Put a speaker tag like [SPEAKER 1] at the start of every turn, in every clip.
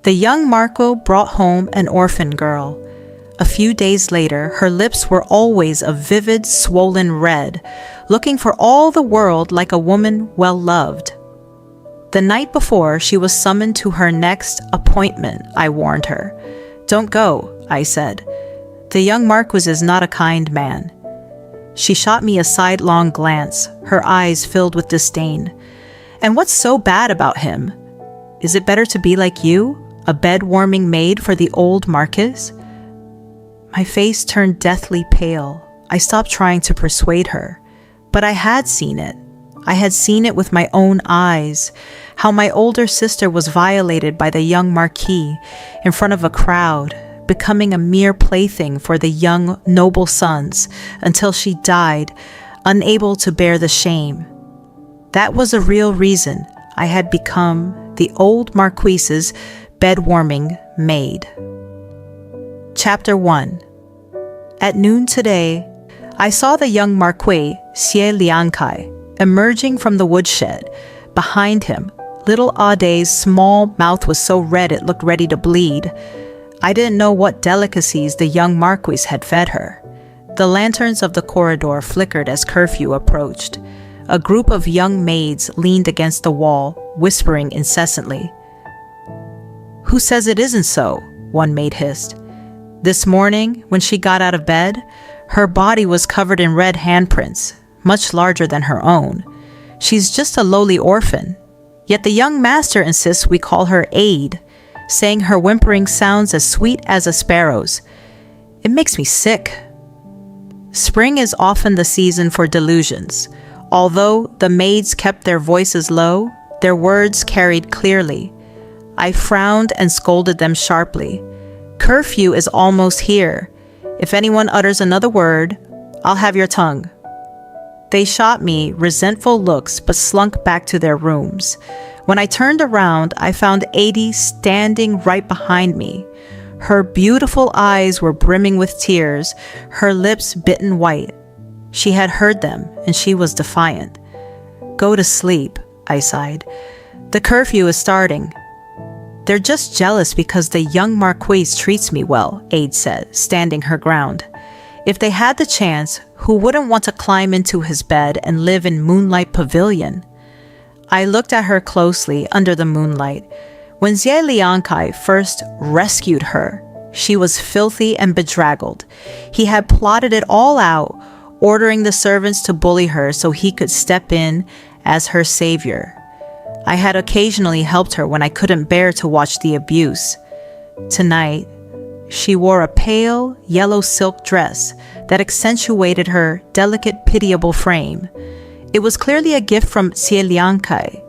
[SPEAKER 1] The young Marco brought home an orphan girl. A few days later, her lips were always a vivid, swollen red, looking for all the world like a woman well-loved. The night before she was summoned to her next appointment, I warned her. "Don't go," I said. "The young Marquis is not a kind man." She shot me a sidelong glance, her eyes filled with disdain. "And what's so bad about him? Is it better to be like you, a bed-warming maid for the old Marquis?" My face turned deathly pale. I stopped trying to persuade her. But I had seen it. I had seen it with my own eyes, how my older sister was violated by the young Marquis in front of a crowd, becoming a mere plaything for the young noble sons until she died, unable to bear the shame. That was a real reason I had become the old Marquis's bed-warming maid. Chapter 1. At noon today, I saw the young Marquis, Xie Liankai, emerging from the woodshed. Behind him, little Ade's small mouth was so red it looked ready to bleed. I didn't know what delicacies the young Marquis had fed her. The lanterns of the corridor flickered as curfew approached. A group of young maids leaned against the wall, whispering incessantly. "Who says it isn't so?" one maid hissed. This morning, when she got out of bed, her body was covered in red handprints, much larger than her own. She's just a lowly orphan. Yet the young master insists we call her Aid, saying her whimpering sounds as sweet as a sparrow's. It makes me sick. Spring is often the season for delusions. Although the maids kept their voices low, their words carried clearly. I frowned and scolded them sharply. Curfew is almost here. If anyone utters another word, I'll have your tongue. They shot me resentful looks but slunk back to their rooms. When I turned around, I found Adi standing right behind me. Her beautiful eyes were brimming with tears, her lips bitten white. She had heard them, and she was defiant. "Go to sleep," I sighed. "The curfew is starting." "They're just jealous because the young Marquis treats me well," Aid said, standing her ground. "If they had the chance, who wouldn't want to climb into his bed and live in Moonlight Pavilion?" I looked at her closely under the moonlight. When Xie Liankai first rescued her, she was filthy and bedraggled. He had plotted it all out, ordering the servants to bully her so he could step in as her savior. I had occasionally helped her when I couldn't bear to watch the abuse. Tonight, she wore a pale, yellow silk dress that accentuated her delicate, pitiable frame. It was clearly a gift from Xie Liankai.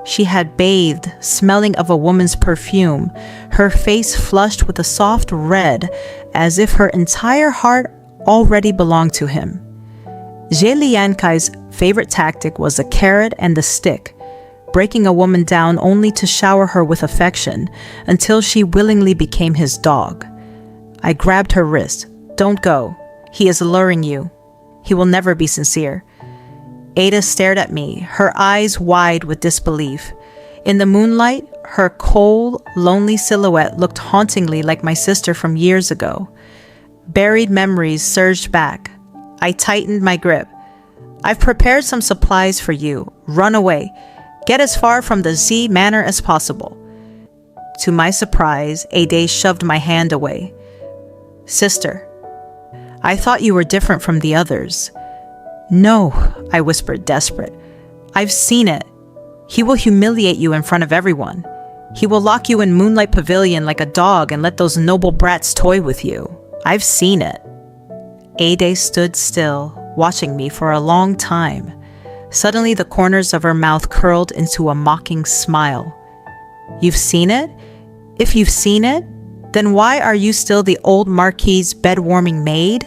[SPEAKER 1] She had bathed, smelling of a woman's perfume, her face flushed with a soft red, as if her entire heart already belonged to him. Xie Liankai's favorite tactic was the carrot and the stick, breaking a woman down only to shower her with affection until she willingly became his dog. I grabbed her wrist. "Don't go. He is luring you. He will never be sincere." Ada stared at me, her eyes wide with disbelief. In the moonlight, her cold, lonely silhouette looked hauntingly like my sister from years ago. Buried memories surged back. I tightened my grip. "I've prepared some supplies for you. Run away. Get as far from the Z Manor as possible." To my surprise, Ade shoved my hand away. "Sister, I thought you were different from the others." "No," I whispered, desperate. "I've seen it. He will humiliate you in front of everyone. He will lock you in Moonlight Pavilion like a dog and let those noble brats toy with you. I've seen it." Ade stood still, watching me for a long time. Suddenly, the corners of her mouth curled into a mocking smile. "You've seen it? If you've seen it, then why are you still the old Marquis's bed-warming maid?"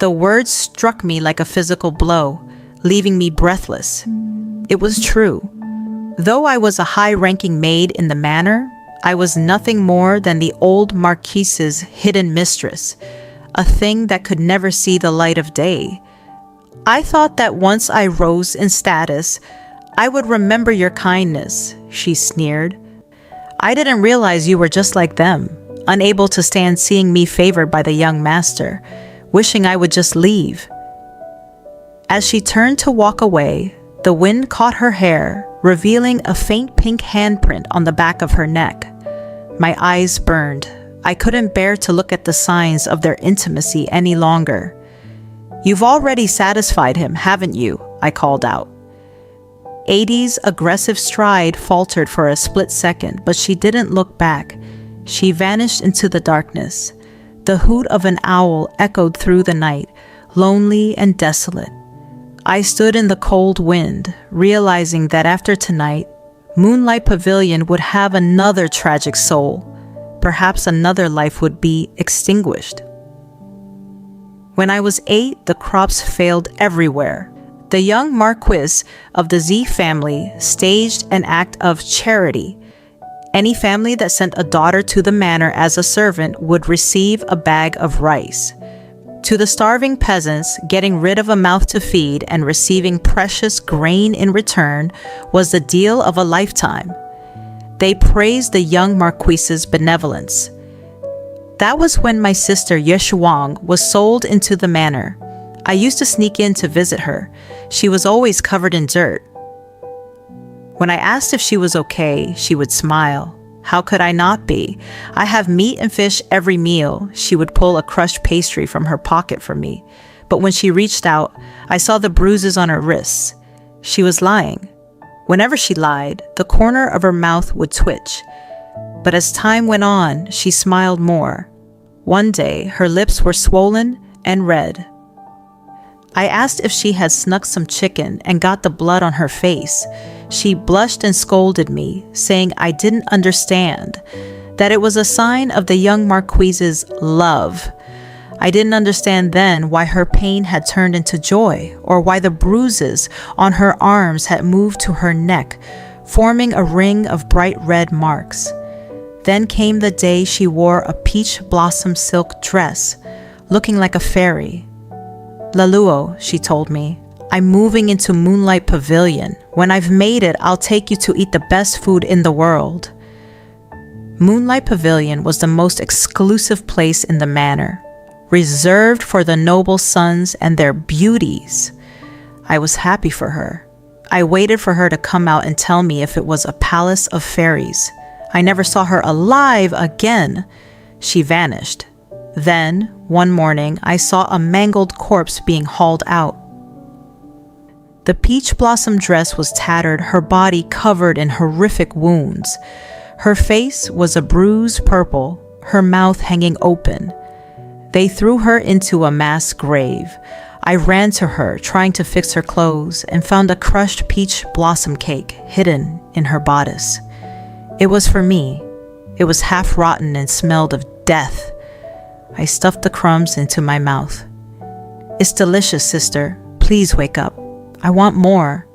[SPEAKER 1] The words struck me like a physical blow, leaving me breathless. It was true. Though I was a high-ranking maid in the manor, I was nothing more than the old Marquis's hidden mistress, a thing that could never see the light of day. "I thought that once I rose in status, I would remember your kindness," she sneered. I didn't realize you were just like them, unable to stand seeing me favored by the young master, wishing I would just leave. As she turned to walk away, the wind caught her hair, revealing a faint pink handprint on the back of her neck. My eyes burned. I couldn't bear to look at the signs of their intimacy any longer. "You've already satisfied him, haven't you?" I called out. Adie's aggressive stride faltered for a split second, but she didn't look back. She vanished into the darkness. The hoot of an owl echoed through the night, lonely and desolate. I stood in the cold wind, realizing that after tonight, Moonlight Pavilion would have another tragic soul. Perhaps another life would be extinguished. When I was 8, the crops failed everywhere. The young Marquis of the Z family staged an act of charity. Any family that sent a daughter to the manor as a servant would receive a bag of rice. To the starving peasants, getting rid of a mouth to feed and receiving precious grain in return was the deal of a lifetime. They praised the young Marquis's benevolence. That was when my sister Yeshuang was sold into the manor. I used to sneak in to visit her. She was always covered in dirt. When I asked if she was okay, she would smile. How could I not be? I have meat and fish every meal. She would pull a crushed pastry from her pocket for me. But when she reached out, I saw the bruises on her wrists. She was lying. Whenever she lied, the corner of her mouth would twitch. But as time went on, she smiled more. One day, her lips were swollen and red. I asked if she had snuck some chicken and got the blood on her face. She blushed and scolded me, saying I didn't understand, that it was a sign of the young Marquise's love. I didn't understand then why her pain had turned into joy, or why the bruises on her arms had moved to her neck, forming a ring of bright red marks. Then came the day she wore a peach blossom silk dress, looking like a fairy. "Laluo," she told me, "I'm moving into Moonlight Pavilion. When I've made it, I'll take you to eat the best food in the world." Moonlight Pavilion was the most exclusive place in the manor, reserved for the noble sons and their beauties. I was happy for her. I waited for her to come out and tell me if it was a palace of fairies. I never saw her alive again. She vanished. Then, one morning, I saw a mangled corpse being hauled out. The peach blossom dress was tattered, her body covered in horrific wounds. Her face was a bruised purple, her mouth hanging open. They threw her into a mass grave. I ran to her, trying to fix her clothes, and found a crushed peach blossom cake hidden in her bodice. It was for me. It was half rotten and smelled of death. I stuffed the crumbs into my mouth. "It's delicious, sister. Please wake up. I want more."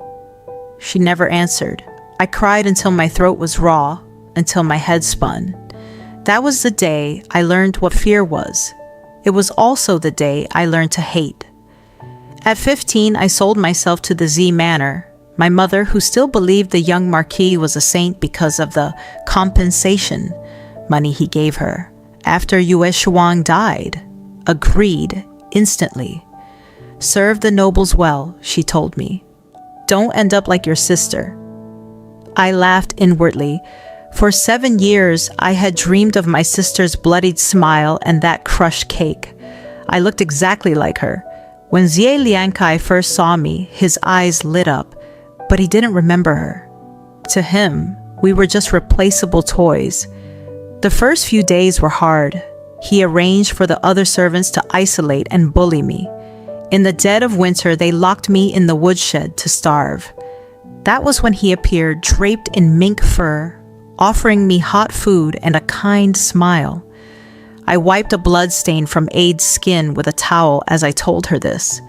[SPEAKER 1] She never answered. I cried until my throat was raw, until my head spun. That was the day I learned what fear was. It was also the day I learned to hate. At 15, I sold myself to the Z Manor. My mother, who still believed the young Marquis was a saint because of the compensation money he gave her after Yue Shuang died, agreed instantly. "Serve the nobles well," she told me. "Don't end up like your sister." I laughed inwardly. For 7 years, I had dreamed of my sister's bloodied smile and that crushed cake. I looked exactly like her. When Xie Liankai first saw me, his eyes lit up, but he didn't remember her. To him, we were just replaceable toys. The first few days were hard. He arranged for the other servants to isolate and bully me. In the dead of winter, they locked me in the woodshed to starve. That was when he appeared draped in mink fur, offering me hot food and a kind smile. I wiped a blood stain from Ade's skin with a towel as I told her this.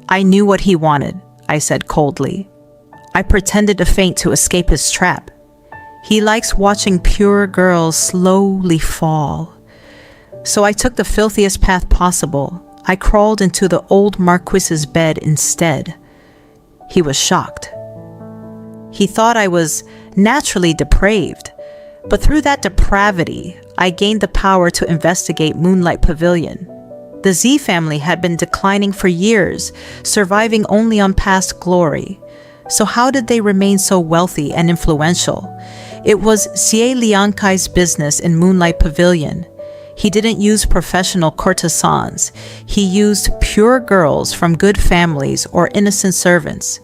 [SPEAKER 1] "I knew what he wanted," I said coldly. I pretended to faint to escape his trap. "He likes watching pure girls slowly fall." So I took the filthiest path possible. I crawled into the old Marquis's bed instead. He was shocked. He thought I was naturally depraved, But through that depravity, I gained the power to investigate Moonlight Pavilion. The Z family had been declining for years, surviving only on past glory. So how did they remain so wealthy and influential? It was Xie Liankai's business in Moonlight Pavilion. He didn't use professional courtesans. He used pure girls from good families or innocent servants.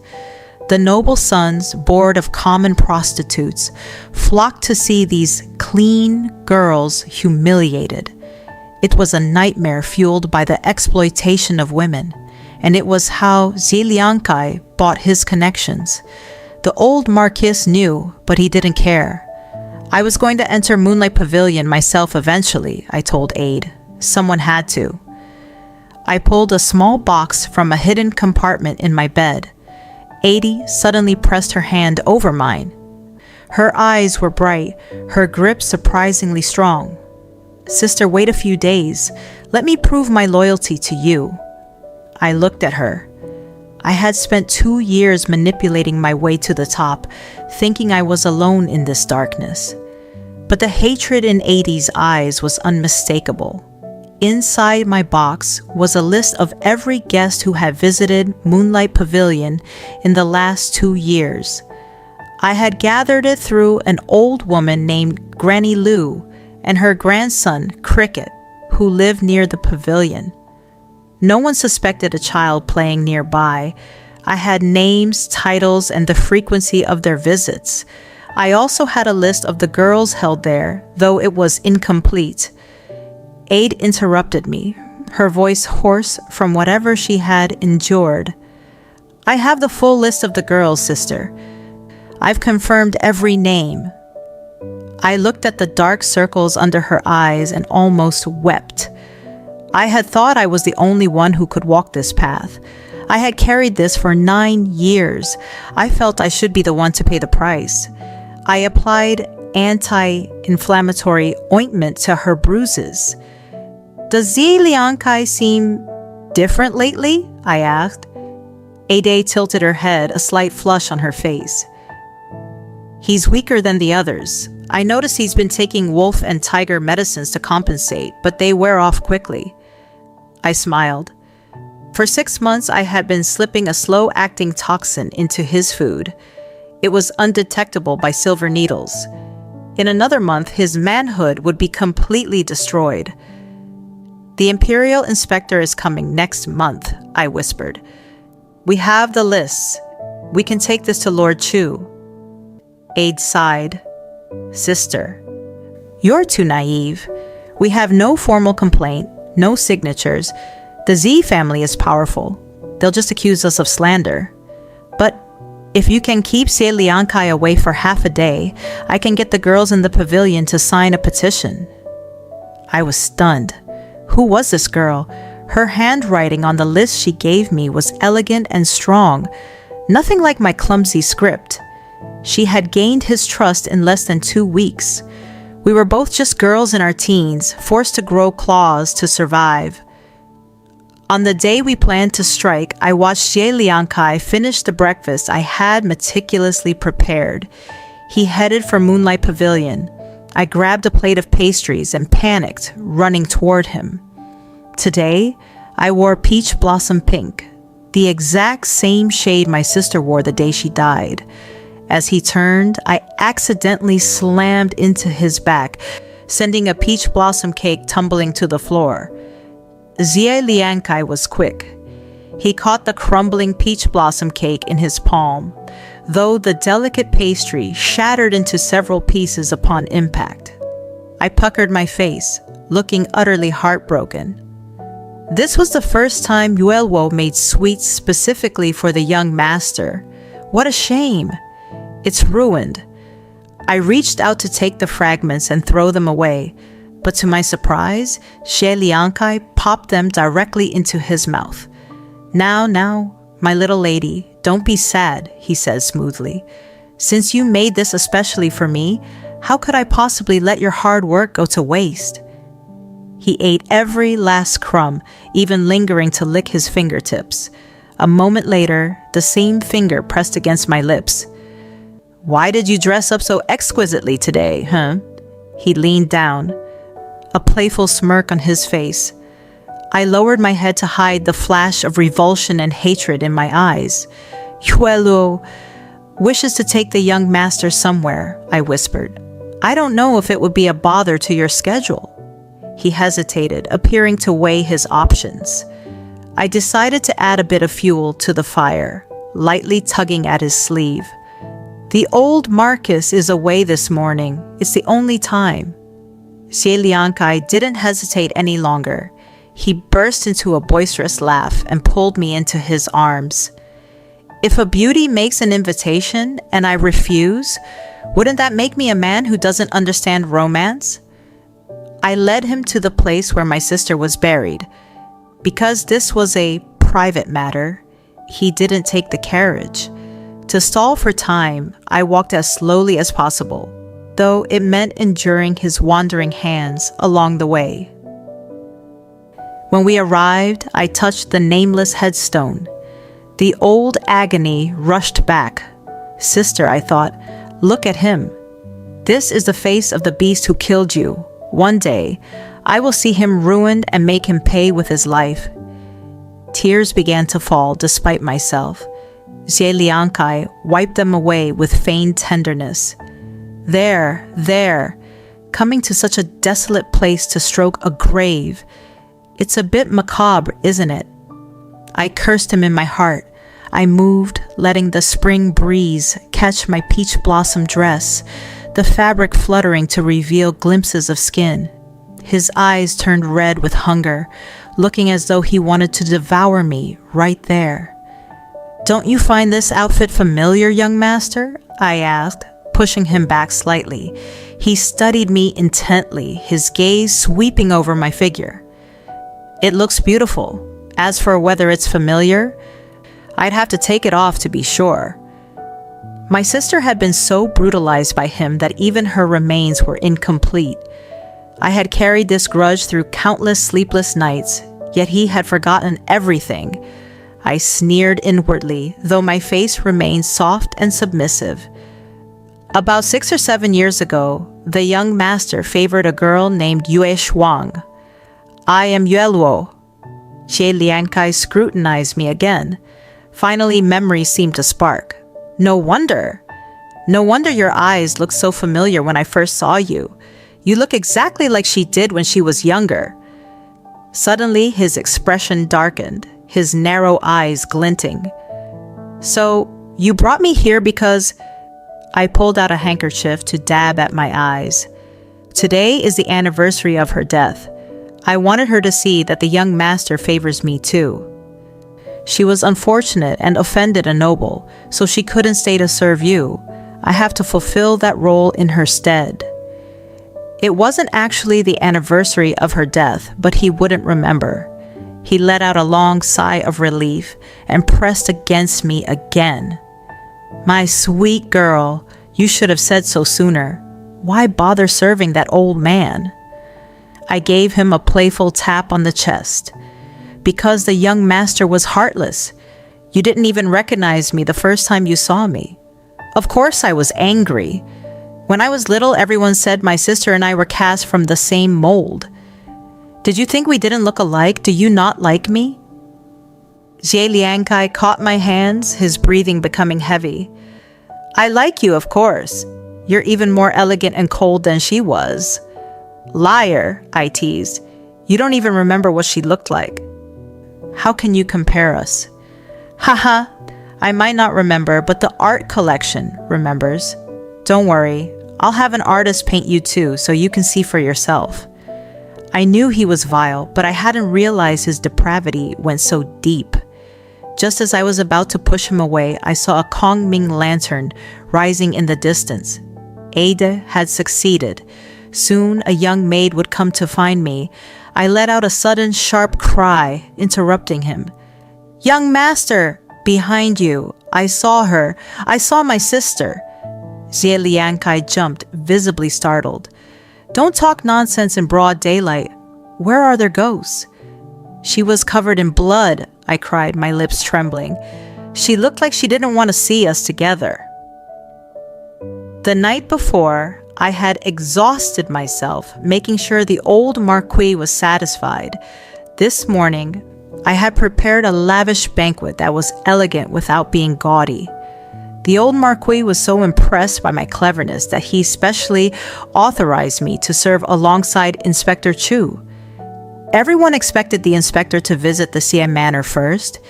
[SPEAKER 1] The noble sons, bored of common prostitutes, flocked to see these clean girls humiliated. It was a nightmare fueled by the exploitation of women, and it was how Xie Liankai bought his connections. The old Marquis knew, but he didn't care. I was going to enter Moonlight Pavilion myself eventually, I told Aide. Someone had to. I pulled a small box from a hidden compartment in my bed. Aide suddenly pressed her hand over mine. Her eyes were bright, her grip surprisingly strong. Sister, wait a few days. Let me prove my loyalty to you. I looked at her. I had spent 2 years manipulating my way to the top, thinking I was alone in this darkness. But the hatred in Aide's eyes was unmistakable. Inside my box was a list of every guest who had visited Moonlight Pavilion in the last 2 years. I had gathered it through an old woman named Granny Lou and her grandson, Cricket, who lived near the pavilion. No one suspected a child playing nearby. I had names, titles, and the frequency of their visits. I also had a list of the girls held there, though it was incomplete. Aide interrupted me, her voice hoarse from whatever she had endured. I have the full list of the girls, sister. I've confirmed every name. I looked at the dark circles under her eyes and almost wept. I had thought I was the only one who could walk this path. I had carried this for 9 years. I felt I should be the one to pay the price. I applied anti-inflammatory ointment to her bruises. Does Xie Liankai seem different lately? I asked. Aide tilted her head, a slight flush on her face. He's weaker than the others. I noticed he's been taking wolf and tiger medicines to compensate, but they wear off quickly. I smiled. For 6 months, I had been slipping a slow-acting toxin into his food. It was undetectable by silver needles. In another month, his manhood would be completely destroyed. The Imperial Inspector is coming next month, I whispered. We have the lists. We can take this to Lord Chu. Aide sighed. Sister, you're too naive. We have no formal complaint, no signatures. The Z family is powerful. They'll just accuse us of slander. But if you can keep Xie Liankai away for half a day, I can get the girls in the pavilion to sign a petition. I was stunned. Who was this girl? Her handwriting on the list she gave me was elegant and strong, nothing like my clumsy script. She had gained his trust in less than 2 weeks. We were both just girls in our teens, forced to grow claws to survive. On the day we planned to strike, I watched Xie Liankai finish the breakfast I had meticulously prepared. He headed for Moonlight Pavilion. I grabbed a plate of pastries and panicked, running toward him. Today, I wore peach blossom pink, the exact same shade my sister wore the day she died. As he turned, I accidentally slammed into his back, sending a peach blossom cake tumbling to the floor. Xie Liankai was quick. He caught the crumbling peach blossom cake in his palm, though the delicate pastry shattered into several pieces upon impact. I puckered my face, looking utterly heartbroken. This was the first time Yuelwo made sweets specifically for the young master. What a shame! It's ruined. I reached out to take the fragments and throw them away, but to my surprise, Xie Liankai popped them directly into his mouth. Now, my little lady, don't be sad, he said smoothly. Since you made this especially for me, how could I possibly let your hard work go to waste? He ate every last crumb, even lingering to lick his fingertips. A moment later, the same finger pressed against my lips. Why did you dress up so exquisitely today, huh? He leaned down, a playful smirk on his face. I lowered my head to hide the flash of revulsion and hatred in my eyes. Yuelo wishes to take the young master somewhere, I whispered. I don't know if it would be a bother to your schedule. He hesitated, appearing to weigh his options. I decided to add a bit of fuel to the fire, lightly tugging at his sleeve. The old Marcus is away this morning. It's the only time. Xie Liangkai didn't hesitate any longer. He burst into a boisterous laugh and pulled me into his arms. If a beauty makes an invitation and I refuse, wouldn't that make me a man who doesn't understand romance? I led him to the place where my sister was buried. Because this was a private matter, he didn't take the carriage. To stall for time, I walked as slowly as possible, though it meant enduring his wandering hands along the way. When we arrived, I touched the nameless headstone. The old agony rushed back. Sister, I thought, look at him. This is the face of the beast who killed you. One day, I will see him ruined and make him pay with his life. Tears began to fall despite myself. Xie Liangkai wiped them away with feigned tenderness. There, coming to such a desolate place to stroke a grave. It's a bit macabre, isn't it? I cursed him in my heart. I moved, letting the spring breeze catch my peach blossom dress, the fabric fluttering to reveal glimpses of skin. His eyes turned red with hunger, looking as though he wanted to devour me right there. Don't you find this outfit familiar, young master? I asked, pushing him back slightly. He studied me intently, his gaze sweeping over my figure. It looks beautiful. As for whether it's familiar, I'd have to take it off to be sure. My sister had been so brutalized by him that even her remains were incomplete. I had carried this grudge through countless sleepless nights, yet he had forgotten everything. I sneered inwardly, though my face remained soft and submissive. About 6 or 7 years ago, the young master favored a girl named Yue Shuang. I am Yueluo. Xie Liangkai scrutinized me again. Finally, memory seemed to spark. No wonder your eyes looked so familiar when I first saw you. You look exactly like she did when she was younger. Suddenly, his expression darkened, his narrow eyes glinting. So, you brought me here because... I pulled out a handkerchief to dab at my eyes. Today is the anniversary of her death. I wanted her to see that the young master favors me too. She was unfortunate and offended a noble, so she couldn't stay to serve you. I have to fulfill that role in her stead. It wasn't actually the anniversary of her death, but he wouldn't remember. He let out a long sigh of relief and pressed against me again. My sweet girl, you should have said so sooner. Why bother serving that old man? I gave him a playful tap on the chest. Because the young master was heartless. You didn't even recognize me the first time you saw me. Of course I was angry. When I was little, everyone said my sister and I were cast from the same mold. Did you think we didn't look alike? Do you not like me? Xie Liangkai caught my hands, his breathing becoming heavy. I like you, of course. You're even more elegant and cold than she was. Liar, I teased. You don't even remember what she looked like. How can you compare us? Haha, I might not remember, but the art collection remembers. Don't worry, I'll have an artist paint you too, so you can see for yourself. I knew he was vile, but I hadn't realized his depravity went so deep. Just as I was about to push him away, I saw a Kongming lantern rising in the distance. Ada had succeeded. Soon a young maid would come to find me. I let out a sudden sharp cry, interrupting him. Young master! Behind you! I saw her! I saw my sister! Xie Liangkai jumped, visibly startled. Don't talk nonsense in broad daylight. Where are their ghosts? She was covered in blood, I cried, my lips trembling. She looked like she didn't want to see us together. The night before, I had exhausted myself, making sure the old Marquis was satisfied. This morning, I had prepared a lavish banquet that was elegant without being gaudy. The old Marquis was so impressed by my cleverness that he specially authorized me to serve alongside Inspector Chu. Everyone expected the inspector to visit the Siam Manor first.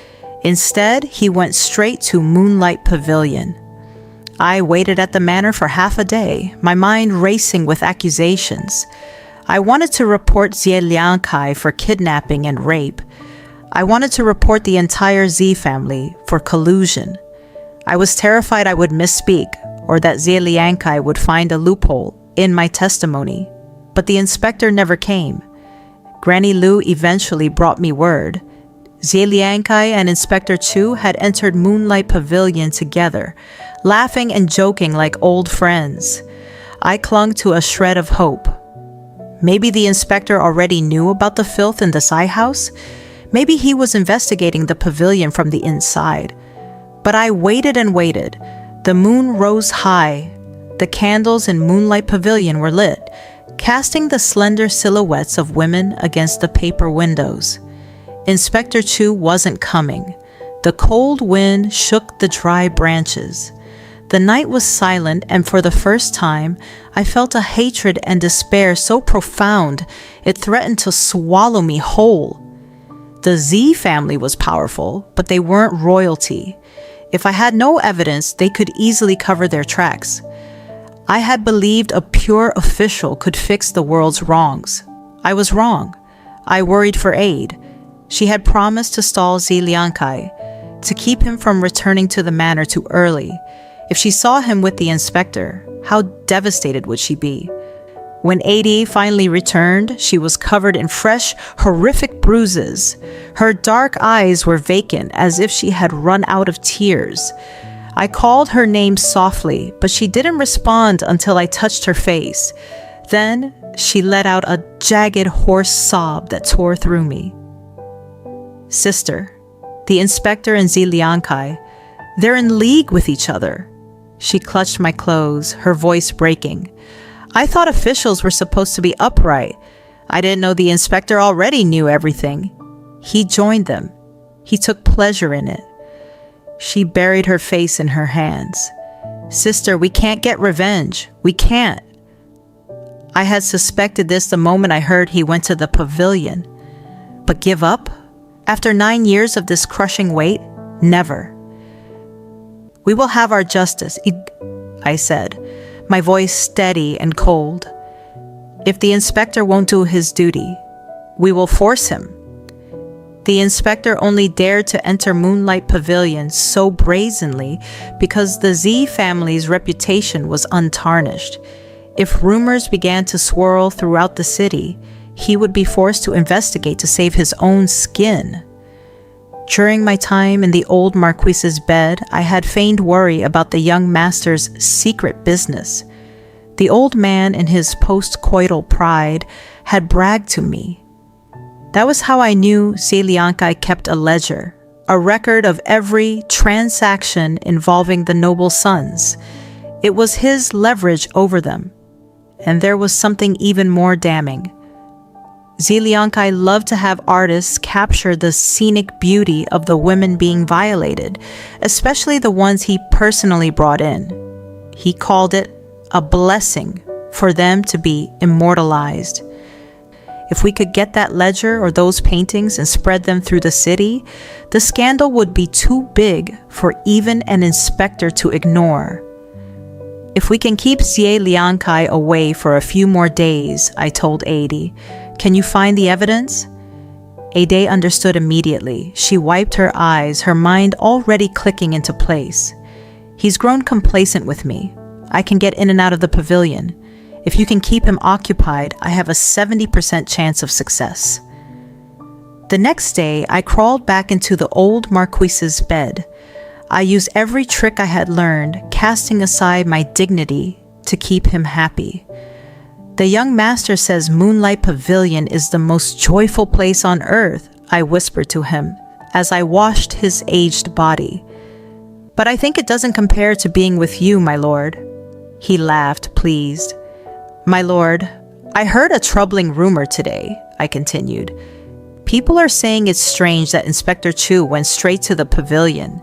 [SPEAKER 1] Instead, he went straight to Moonlight Pavilion. I waited at the manor for half a day, my mind racing with accusations. I wanted to report Xie Liangkai for kidnapping and rape. I wanted to report the entire Z family for collusion. I was terrified I would misspeak or that Xie Liangkai would find a loophole in my testimony. But the inspector never came. Granny Lu eventually brought me word. Xie Liangkai and Inspector Chu had entered Moonlight Pavilion together, laughing and joking like old friends. I clung to a shred of hope. Maybe the inspector already knew about the filth in the Tsai house. Maybe he was investigating the pavilion from the inside. But I waited and waited. The moon rose high. The candles in Moonlight Pavilion were lit, casting the slender silhouettes of women against the paper windows. Inspector Chu wasn't coming. The cold wind shook the dry branches. The night was silent, and for the first time, I felt a hatred and despair so profound it threatened to swallow me whole. The Z family was powerful, but they weren't royalty. If I had no evidence, they could easily cover their tracks. I had believed a pure official could fix the world's wrongs. I was wrong. I worried for aid. She had promised to stall Xie Liangkai, to keep him from returning to the manor too early. If she saw him with the inspector, how devastated would she be? When AD finally returned, she was covered in fresh, horrific bruises. Her dark eyes were vacant, as if she had run out of tears. I called her name softly, but she didn't respond until I touched her face. Then she let out a jagged, hoarse sob that tore through me. Sister, the inspector and Xie Liangkai, they're in league with each other. She clutched my clothes, her voice breaking. I thought officials were supposed to be upright. I didn't know the inspector already knew everything. He joined them. He took pleasure in it. She buried her face in her hands. Sister, we can't get revenge. We can't. I had suspected this the moment I heard he went to the pavilion. But give up? After 9 years of this crushing weight? Never. We will have our justice, I said, my voice steady and cold. If the inspector won't do his duty, we will force him. The inspector only dared to enter Moonlight Pavilion so brazenly because the Z family's reputation was untarnished. If rumors began to swirl throughout the city, he would be forced to investigate to save his own skin. During my time in the old Marquis's bed, I had feigned worry about the young master's secret business. The old man, in his post-coital pride, had bragged to me. That was how I knew Xie Liangkai kept a ledger, a record of every transaction involving the noble sons. It was his leverage over them. And there was something even more damning. Xie Liangkai loved to have artists capture the scenic beauty of the women being violated, especially the ones he personally brought in. He called it a blessing for them to be immortalized. If we could get that ledger or those paintings and spread them through the city, the scandal would be too big for even an inspector to ignore. If we can keep Xie Liangkai away for a few more days, I told Adi, can you find the evidence? Ade understood immediately. She wiped her eyes, her mind already clicking into place. He's grown complacent with me. I can get in and out of the pavilion. If you can keep him occupied, I have a 70% chance of success. The next day, I crawled back into the old Marquis's bed. I used every trick I had learned, casting aside my dignity to keep him happy. The young master says Moonlight Pavilion is the most joyful place on earth, I whispered to him as I washed his aged body. But I think it doesn't compare to being with you, my lord. He laughed, pleased. My lord, I heard a troubling rumor today, I continued. People are saying it's strange that Inspector Chu went straight to the pavilion.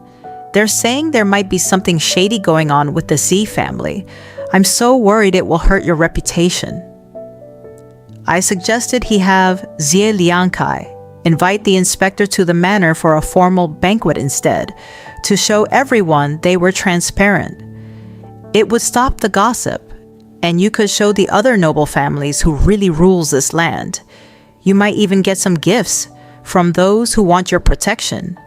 [SPEAKER 1] They're saying there might be something shady going on with the Z family. I'm so worried it will hurt your reputation. I suggested he have Xie Liangkai invite the inspector to the manor for a formal banquet instead, to show everyone they were transparent. It would stop the gossip, and you could show the other noble families who really rules this land. You might even get some gifts from those who want your protection.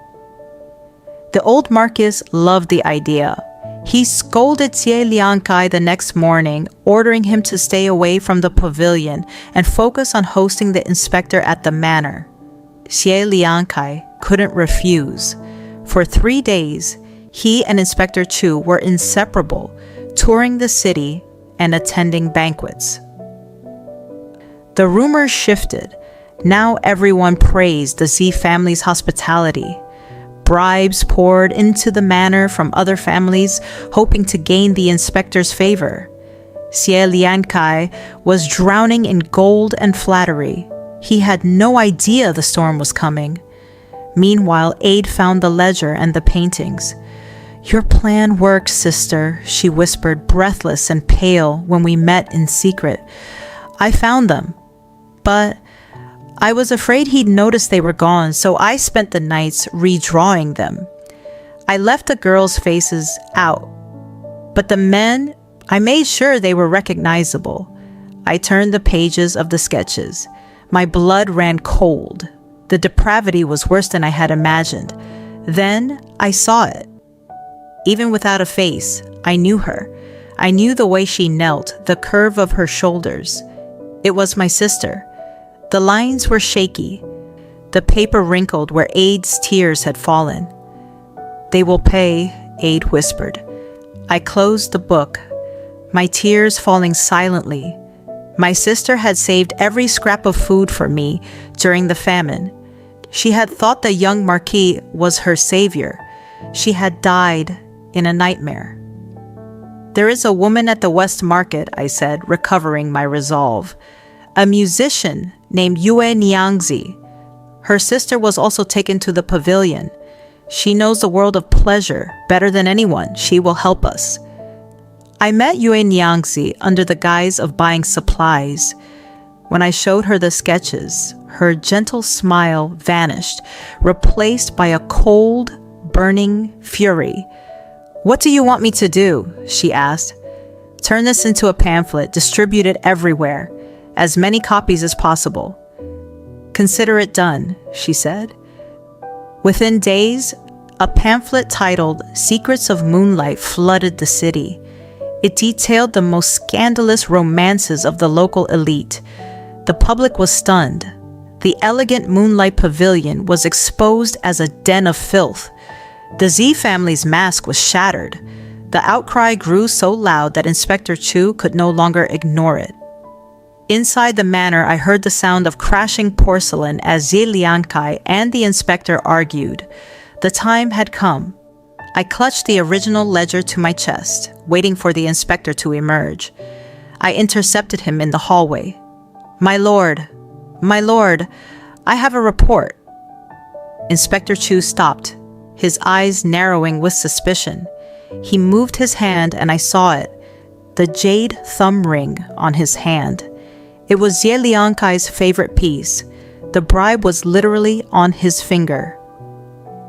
[SPEAKER 1] The old Marquis loved the idea. He scolded Xie Liangkai the next morning, ordering him to stay away from the pavilion and focus on hosting the inspector at the manor. Xie Liangkai couldn't refuse. For 3 days, he and Inspector Chu were inseparable, touring the city and attending banquets. The rumors shifted. Now everyone praised the Z family's hospitality. Bribes poured into the manor from other families, hoping to gain the inspector's favor. Xie Liangkai was drowning in gold and flattery. He had no idea the storm was coming. Meanwhile, Aide found the ledger and the paintings. "Your plan worked, sister," she whispered, breathless and pale, when we met in secret. "I found them, but I was afraid he'd notice they were gone, so I spent the nights redrawing them. I left the girls' faces out, but the men, I made sure they were recognizable. I turned the pages of the sketches. My blood ran cold. The depravity was worse than I had imagined. Then I saw it. Even without a face, I knew her. I knew the way she knelt, the curve of her shoulders. It was my sister. The lines were shaky, the paper wrinkled where Aide's tears had fallen. "They will pay," Aide whispered. I closed the book, my tears falling silently. My sister had saved every scrap of food for me during the famine. She had thought the young Marquis was her savior. She had died in a nightmare. "There is a woman at the West Market," I said, recovering my resolve. "A musician named Yue Niangzi. Her sister was also taken to the pavilion. She knows the world of pleasure better than anyone. She will help us." I met Yue Niangzi under the guise of buying supplies. When I showed her the sketches, her gentle smile vanished, replaced by a cold, burning fury. "What do you want me to do?" she asked. "Turn this into a pamphlet, distribute it everywhere, as many copies as possible." "Consider it done," she said. Within days, a pamphlet titled "Secrets of Moonlight" flooded the city. It detailed the most scandalous romances of the local elite. The public was stunned. The elegant Moonlight Pavilion was exposed as a den of filth. The Z family's mask was shattered. The outcry grew so loud that Inspector Chu could no longer ignore it. Inside the manor, I heard the sound of crashing porcelain as Xie Liangkai and the inspector argued. The time had come. I clutched the original ledger to my chest, waiting for the inspector to emerge. I intercepted him in the hallway. My lord, I have a report." Inspector Chu stopped, his eyes narrowing with suspicion. He moved his hand and I saw it, the jade thumb ring on his hand. It was Xie Liangkai's favorite piece. The bribe was literally on his finger.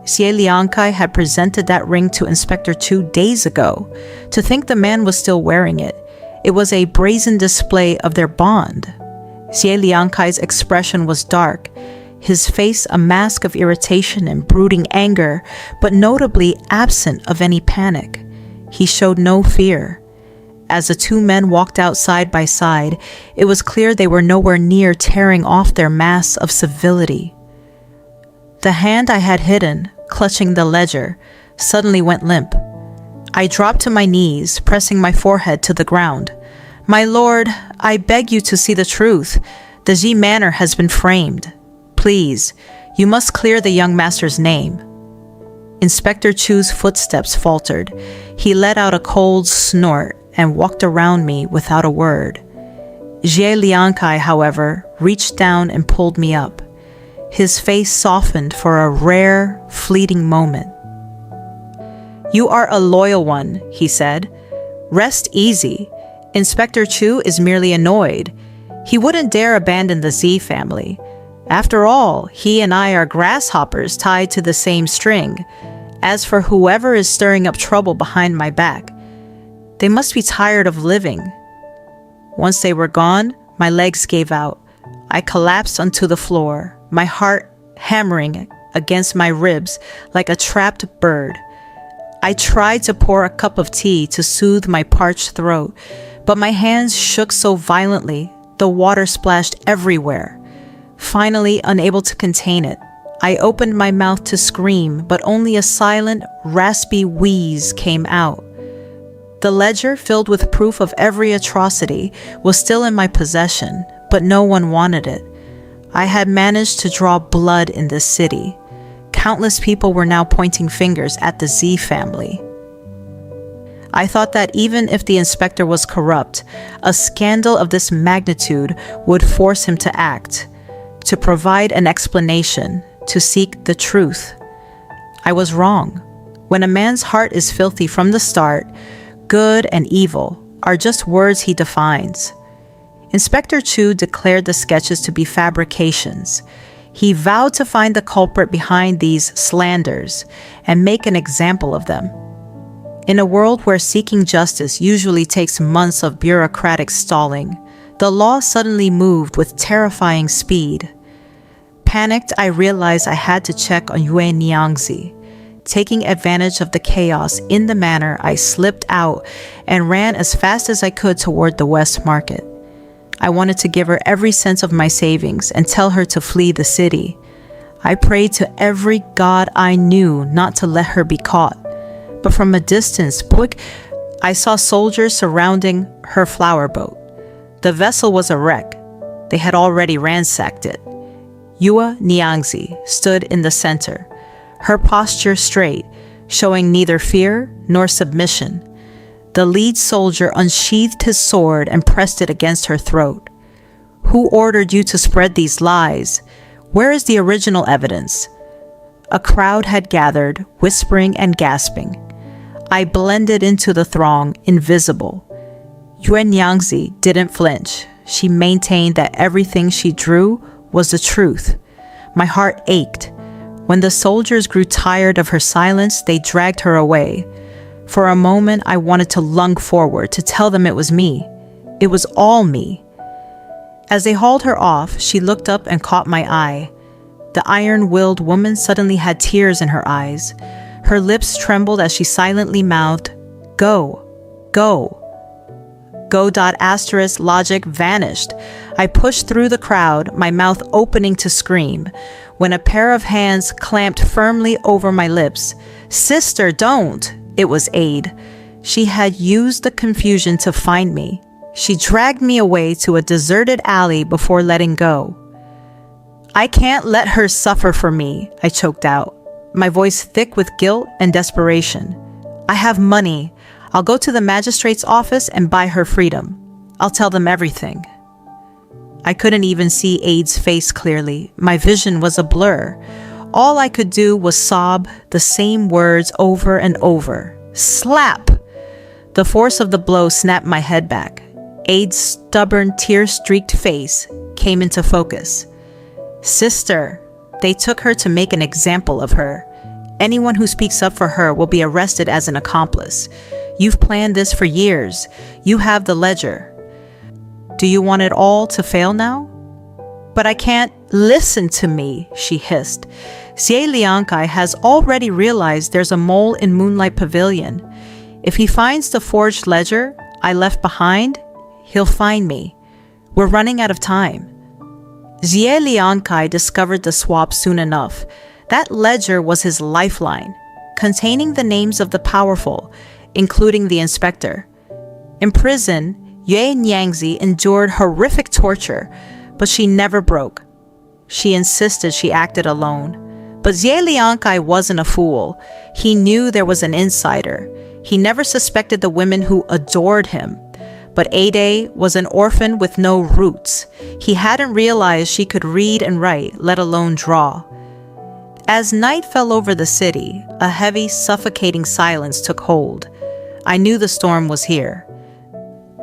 [SPEAKER 1] Xie Liangkai had presented that ring to Inspector Chu days ago. To think the man was still wearing it, it was a brazen display of their bond. Xie Liangkai's expression was dark, his face a mask of irritation and brooding anger, but notably absent of any panic. He showed no fear. As the two men walked out side by side, it was clear they were nowhere near tearing off their masks of civility. The hand I had hidden, clutching the ledger, suddenly went limp. I dropped to my knees, pressing my forehead to the ground. "My lord, I beg you to see the truth. The Z Manor has been framed. Please, you must clear the young master's name." Inspector Chu's footsteps faltered. He let out a cold snort and walked around me without a word. Jie Liangkai, however, reached down and pulled me up. His face softened for a rare, fleeting moment. "You are a loyal one," he said. "Rest easy. Inspector Chu is merely annoyed. He wouldn't dare abandon the Z family. After all, he and I are grasshoppers tied to the same string. As for whoever is stirring up trouble behind my back, they must be tired of living." Once they were gone, my legs gave out. I collapsed onto the floor, my heart hammering against my ribs like a trapped bird. I tried to pour a cup of tea to soothe my parched throat, but my hands shook so violently, the water splashed everywhere. Finally, unable to contain it, I opened my mouth to scream, but only a silent, raspy wheeze came out. The ledger, filled with proof of every atrocity, was still in my possession, but no one wanted it. I had managed to draw blood in this city. Countless people were now pointing fingers at the Z family. I thought that even if the inspector was corrupt, a scandal of this magnitude would force him to act, to provide an explanation, to seek the truth. I was wrong. When a man's heart is filthy from the start, good and evil are just words he defines. Inspector Chu declared the sketches to be fabrications. He vowed to find the culprit behind these slanders and make an example of them. In a world where seeking justice usually takes months of bureaucratic stalling, the law suddenly moved with terrifying speed. Panicked, I realized I had to check on Yue Niangzi. Taking advantage of the chaos in the manor, I slipped out and ran as fast as I could toward the West Market. I wanted to give her every cent of my savings and tell her to flee the city. I prayed to every god I knew not to let her be caught. But from a distance, I saw soldiers surrounding her flower boat. The vessel was a wreck. They had already ransacked it. Yue Niangzi stood in the center, her posture straight, showing neither fear nor submission. The lead soldier unsheathed his sword and pressed it against her throat. "Who ordered you to spread these lies? Where is the original evidence?" A crowd had gathered, whispering and gasping. I blended into the throng, invisible. Yue Niangzi didn't flinch. She maintained that everything she drew was the truth. My heart ached. When the soldiers grew tired of her silence, they dragged her away. For a moment, I wanted to lung forward to tell them it was me. It was all me. As they hauled her off, she looked up and caught my eye. The iron-willed woman suddenly had tears in her eyes. Her lips trembled as she silently mouthed, "Go, go." Go. Logic vanished. I pushed through the crowd, my mouth opening to scream, when a pair of hands clamped firmly over my lips. "Sister, don't!" It was Aid. She had used the confusion to find me. She dragged me away to a deserted alley before letting go. "I can't let her suffer for me," I choked out, my voice thick with guilt and desperation. "I have money. I'll go to the magistrate's office and buy her freedom. I'll tell them everything." I couldn't even see Aid's face clearly. My vision was a blur. All I could do was sob the same words over and over. Slap! The force of the blow snapped my head back. Aid's stubborn, tear-streaked face came into focus. "Sister, they took her to make an example of her. Anyone who speaks up for her will be arrested as an accomplice. You've planned this for years. You have the ledger. Do you want it all to fail now?" "But I can't." "Listen to me," she hissed. "Xie Liangkai has already realized there's a mole in Moonlight Pavilion. If he finds the forged ledger I left behind, he'll find me. We're running out of time." Xie Liangkai discovered the swap soon enough. That ledger was his lifeline, containing the names of the powerful, including the inspector. In prison, Yue Niangzi endured horrific torture, but she never broke. She insisted she acted alone. But Xie Liangkai wasn't a fool. He knew there was an insider. He never suspected the women who adored him. But Ade was an orphan with no roots. He hadn't realized she could read and write, let alone draw. As night fell over the city, a heavy, suffocating silence took hold. I knew the storm was here.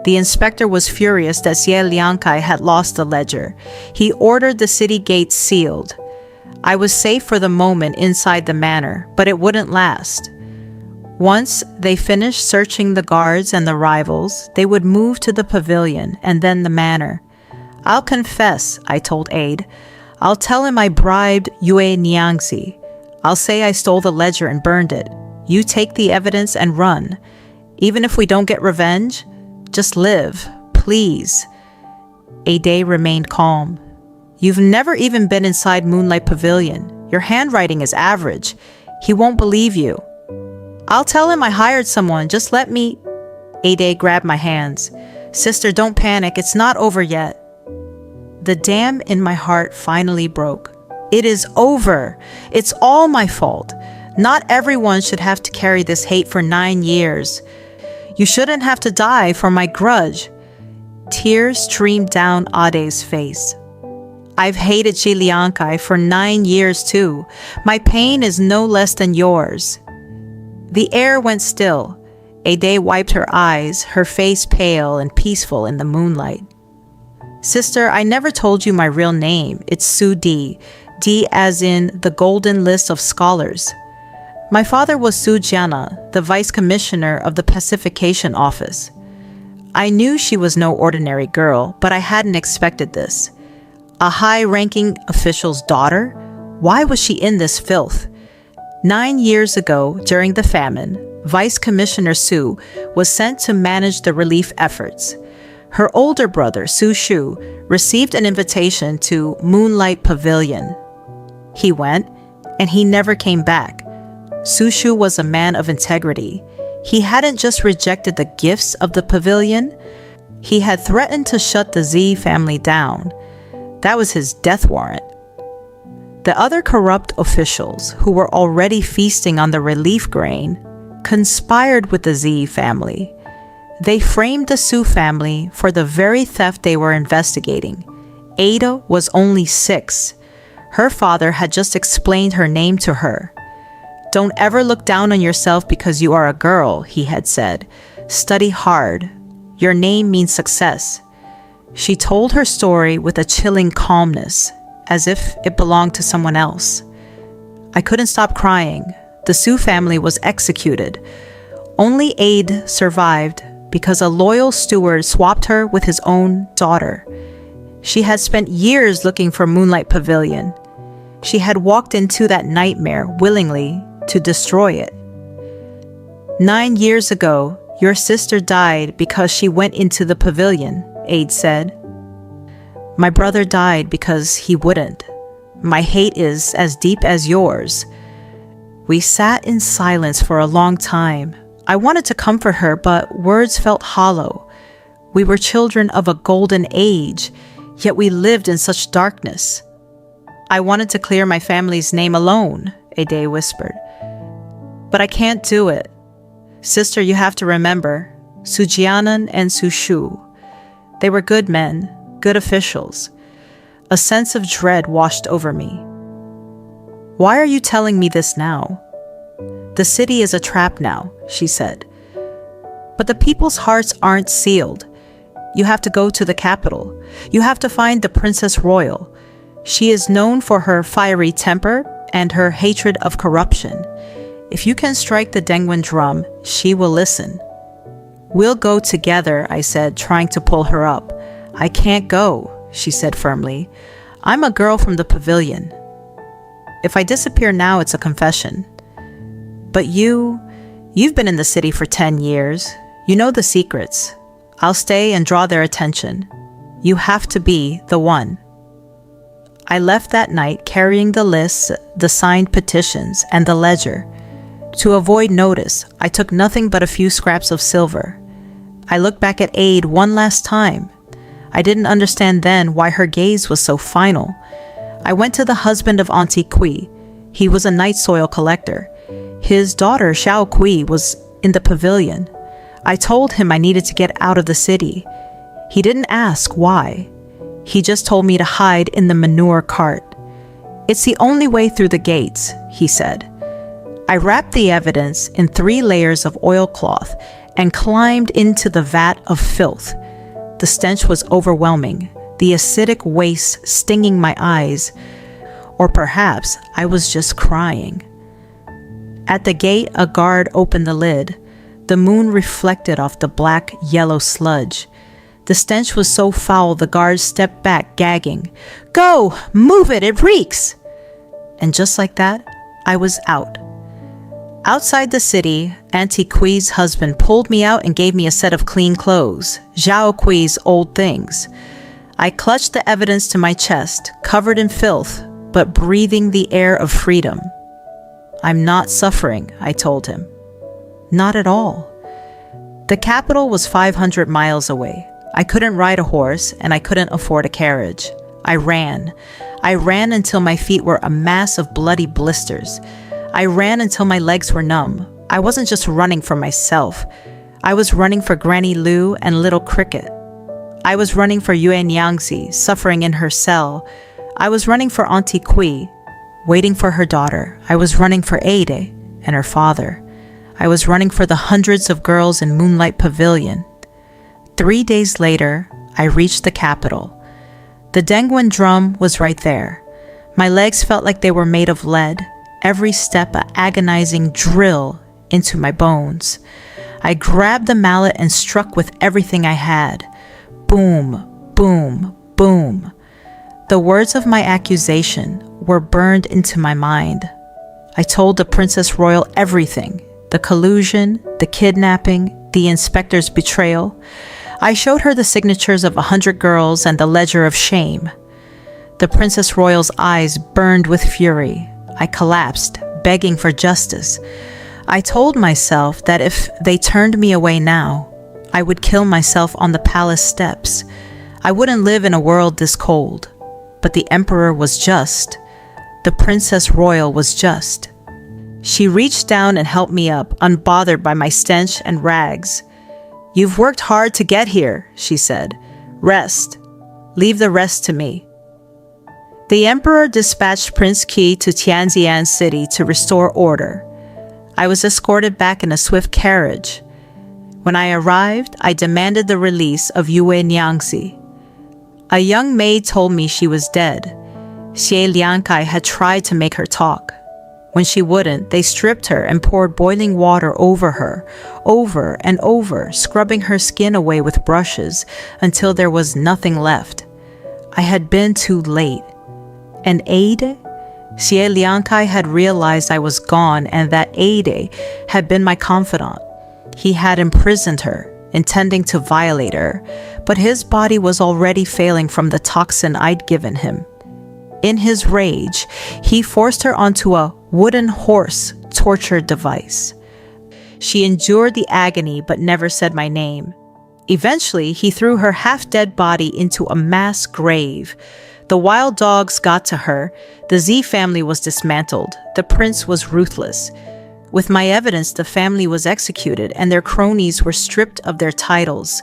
[SPEAKER 1] The inspector was furious that Xie Liangkai had lost the ledger. He ordered the city gates sealed. I was safe for the moment inside the manor, but it wouldn't last. Once they finished searching the guards and the rivals, they would move to the pavilion and then the manor. I'll confess, I told Ade. I'll tell him I bribed Yue Niangxi. I'll say I stole the ledger and burned it. You take the evidence and run. Even if we don't get revenge, just live, please. Ade remained calm. You've never even been inside Moonlight Pavilion. Your handwriting is average. He won't believe you. I'll tell him I hired someone. Just let me... Ade grabbed my hands. Sister, don't panic. It's not over yet. The dam in my heart finally broke. It is over. It's all my fault. Not everyone should have to carry this hate for 9 years. You shouldn't have to die for my grudge. Tears streamed down Ade's face. I've hated Xie Liangkai for 9 years too. My pain is no less than yours. The air went still. Ade wiped her eyes, her face pale and peaceful in the moonlight. Sister, I never told you my real name. It's Su Di. Di as in the golden list of scholars. My father was Su Jiana, the vice commissioner of the pacification office. I knew she was no ordinary girl, but I hadn't expected this. A high-ranking official's daughter? Why was she in this filth? 9 years ago, during the famine, Vice Commissioner Su was sent to manage the relief efforts. Her older brother, Su Shu, received an invitation to Moonlight Pavilion. He went, and he never came back. Su Shu was a man of integrity. He hadn't just rejected the gifts of the pavilion, he had threatened to shut the Z family down. That was his death warrant. The other corrupt officials, who were already feasting on the relief grain, conspired with the Z family. They framed the Su family for the very theft they were investigating. Ada was only 6. Her father had just explained her name to her. Don't ever look down on yourself because you are a girl, he had said. Study hard. Your name means success. She told her story with a chilling calmness, as if it belonged to someone else. I couldn't stop crying. The Su family was executed. Only Ade survived because a loyal steward swapped her with his own daughter. She had spent years looking for Moonlight Pavilion. She had walked into that nightmare willingly to destroy it. 9 years ago, your sister died because she went into the pavilion, Ade said. My brother died because he wouldn't. My hate is as deep as yours. We sat in silence for a long time. I wanted to comfort her, but words felt hollow. We were children of a golden age, yet we lived in such darkness. I wanted to clear my family's name alone, Ade whispered. But I can't do it. Sister, you have to remember, Su Jianan and Su Shu. They were good men, good officials. A sense of dread washed over me. Why are you telling me this now? The city is a trap now, she said. But the people's hearts aren't sealed. You have to go to the capital. You have to find the Princess Royal. She is known for her fiery temper and her hatred of corruption. If you can strike the Dengwen drum, she will listen. We'll go together, I said, trying to pull her up. I can't go, she said firmly. I'm a girl from the pavilion. If I disappear now, it's a confession. But you've been in the city for 10 years. You know the secrets. I'll stay and draw their attention. You have to be the one. I left that night carrying the lists, the signed petitions, and the ledger. To avoid notice, I took nothing but a few scraps of silver. I looked back at Ade one last time. I didn't understand then why her gaze was so final. I went to the husband of Auntie Kui. He was a night soil collector. His daughter, Xiao Kui, was in the pavilion. I told him I needed to get out of the city. He didn't ask why. He just told me to hide in the manure cart. It's the only way through the gates, he said. I wrapped the evidence in 3 layers of oilcloth and climbed into the vat of filth. The stench was overwhelming, the acidic waste stinging my eyes. Or perhaps I was just crying. At the gate, a guard opened the lid. The moon reflected off the black, yellow sludge. The stench was so foul the guard stepped back, gagging. "Go! Move it! It reeks!" And just like that, I was out. Outside the city, Auntie Kui's husband pulled me out and gave me a set of clean clothes, Zhao Kui's old things. I clutched the evidence to my chest, covered in filth, but breathing the air of freedom. "I'm not suffering," I told him. Not at all. The capital was 500 miles away. I couldn't ride a horse, and I couldn't afford a carriage. I ran. I ran until my feet were a mass of bloody blisters. I ran until my legs were numb. I wasn't just running for myself. I was running for Granny Lu and Little Cricket. I was running for Yue Nyangzi, suffering in her cell. I was running for Auntie Kui, waiting for her daughter. I was running for Ade and her father. I was running for the hundreds of girls in Moonlight Pavilion. 3 days later, I reached the capital. The Dengguan drum was right there. My legs felt like they were made of lead, every step an agonizing drill into my bones. I grabbed the mallet and struck with everything I had. Boom, boom, boom. The words of my accusation were burned into my mind. I told the Princess Royal everything, the collusion, the kidnapping, the inspector's betrayal. I showed her the signatures of 100 girls and the ledger of shame. The Princess Royal's eyes burned with fury. I collapsed, begging for justice. I told myself that if they turned me away now, I would kill myself on the palace steps. I wouldn't live in a world this cold. But the Emperor was just. The Princess Royal was just. She reached down and helped me up, unbothered by my stench and rags. "You've worked hard to get here," she said. "Rest. Leave the rest to me." The Emperor dispatched Prince Qi to Tianjian City to restore order. I was escorted back in a swift carriage. When I arrived, I demanded the release of Yue Nyangzi. A young maid told me she was dead. Xie Liangkai had tried to make her talk. When she wouldn't, they stripped her and poured boiling water over her, over and over, scrubbing her skin away with brushes until there was nothing left. I had been too late. And Ade? Xie Liangkai had realized I was gone and that Ade had been my confidant. He had imprisoned her, intending to violate her, but his body was already failing from the toxin I'd given him. In his rage, he forced her onto a wooden horse torture device. She endured the agony but never said my name. Eventually, he threw her half-dead body into a mass grave. The wild dogs got to her. The Z family was dismantled. The prince was ruthless. With my evidence, the family was executed and their cronies were stripped of their titles.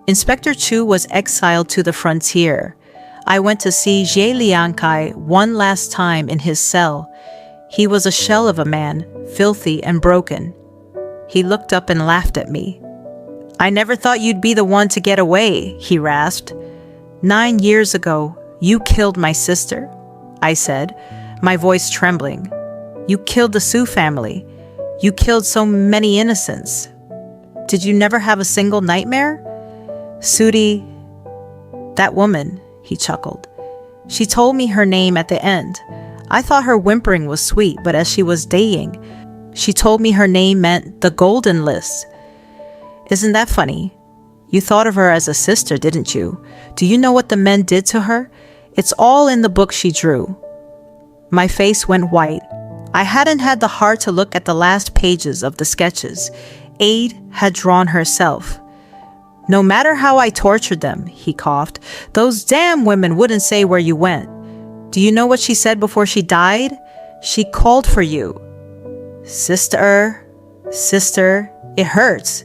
[SPEAKER 1] Inspector Chu was exiled to the frontier. I went to see Xie Liangkai one last time in his cell. He was a shell of a man, filthy and broken. He looked up and laughed at me. "I never thought you'd be the one to get away," he rasped. "9 years ago, you killed my sister," I said, my voice trembling. "You killed the Su family. You killed so many innocents. Did you never have a single nightmare?" "Sudi, that woman," he chuckled. "She told me her name at the end. I thought her whimpering was sweet, but as she was dying, she told me her name meant the Golden List. Isn't that funny? You thought of her as a sister, didn't you? Do you know what the men did to her? It's all in the book she drew." My face went white. I hadn't had the heart to look at the last pages of the sketches. Ade had drawn herself. "No matter how I tortured them," he coughed, "those damn women wouldn't say where you went. Do you know what she said before she died? She called for you. Sister, sister, it hurts."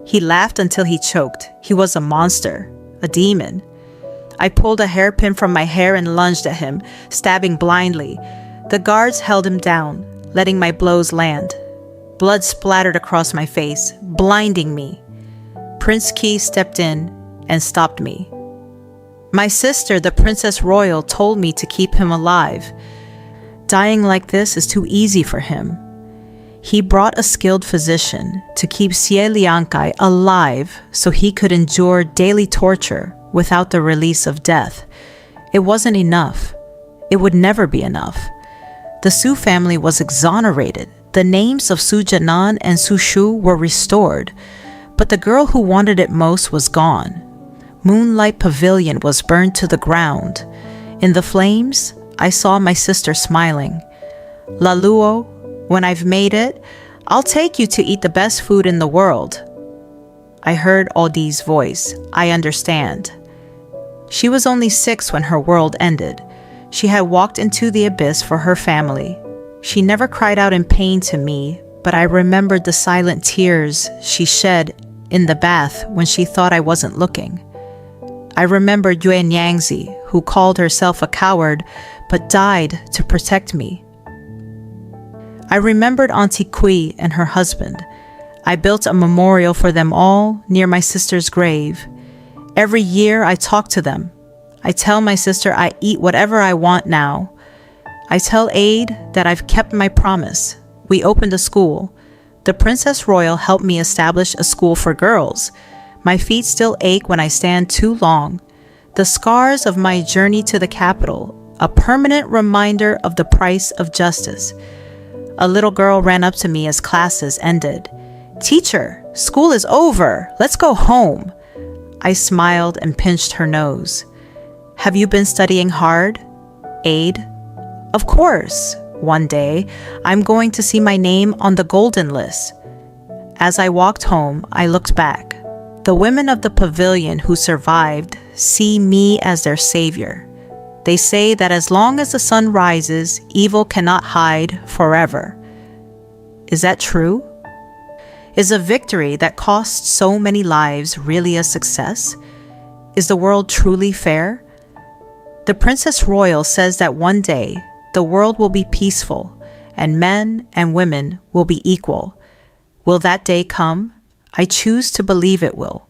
[SPEAKER 1] He laughed until he choked. He was a monster, a demon. I pulled a hairpin from my hair and lunged at him, stabbing blindly. The guards held him down, letting my blows land. Blood splattered across my face, blinding me. Prince Ki stepped in and stopped me. My sister, the Princess Royal, told me to keep him alive. Dying like this is too easy for him. He brought a skilled physician to keep Xie Liangkai alive so he could endure daily torture without the release of death. It wasn't enough. It would never be enough. The Su family was exonerated. The names of Su Jianan and Su Shu were restored, but the girl who wanted it most was gone. Moonlight Pavilion was burned to the ground. In the flames, I saw my sister smiling. Laluo, when I've made it, I'll take you to eat the best food in the world. I heard Odi's voice. I understand. She was only 6 when her world ended. She had walked into the abyss for her family. She never cried out in pain to me, but I remembered the silent tears she shed in the bath when she thought I wasn't looking. I remembered Yue Nyangzi, who called herself a coward, but died to protect me. I remembered Auntie Kui and her husband. I built a memorial for them all near my sister's grave. Every year I talk to them. I tell my sister I eat whatever I want now. I tell Aide that I've kept my promise. We opened a school. The Princess Royal helped me establish a school for girls. My feet still ache when I stand too long. The scars of my journey to the capital, a permanent reminder of the price of justice. A little girl ran up to me as classes ended. "Teacher, school is over. Let's go home." I smiled and pinched her nose. "Have you been studying hard, Aide?" "Of course. One day, I'm going to see my name on the golden list." As I walked home, I looked back. The women of the pavilion who survived see me as their savior. They say that as long as the sun rises, evil cannot hide forever. Is that true? Is a victory that cost so many lives really a success? Is the world truly fair? The Princess Royal says that one day the world will be peaceful and men and women will be equal. Will that day come? I choose to believe it will.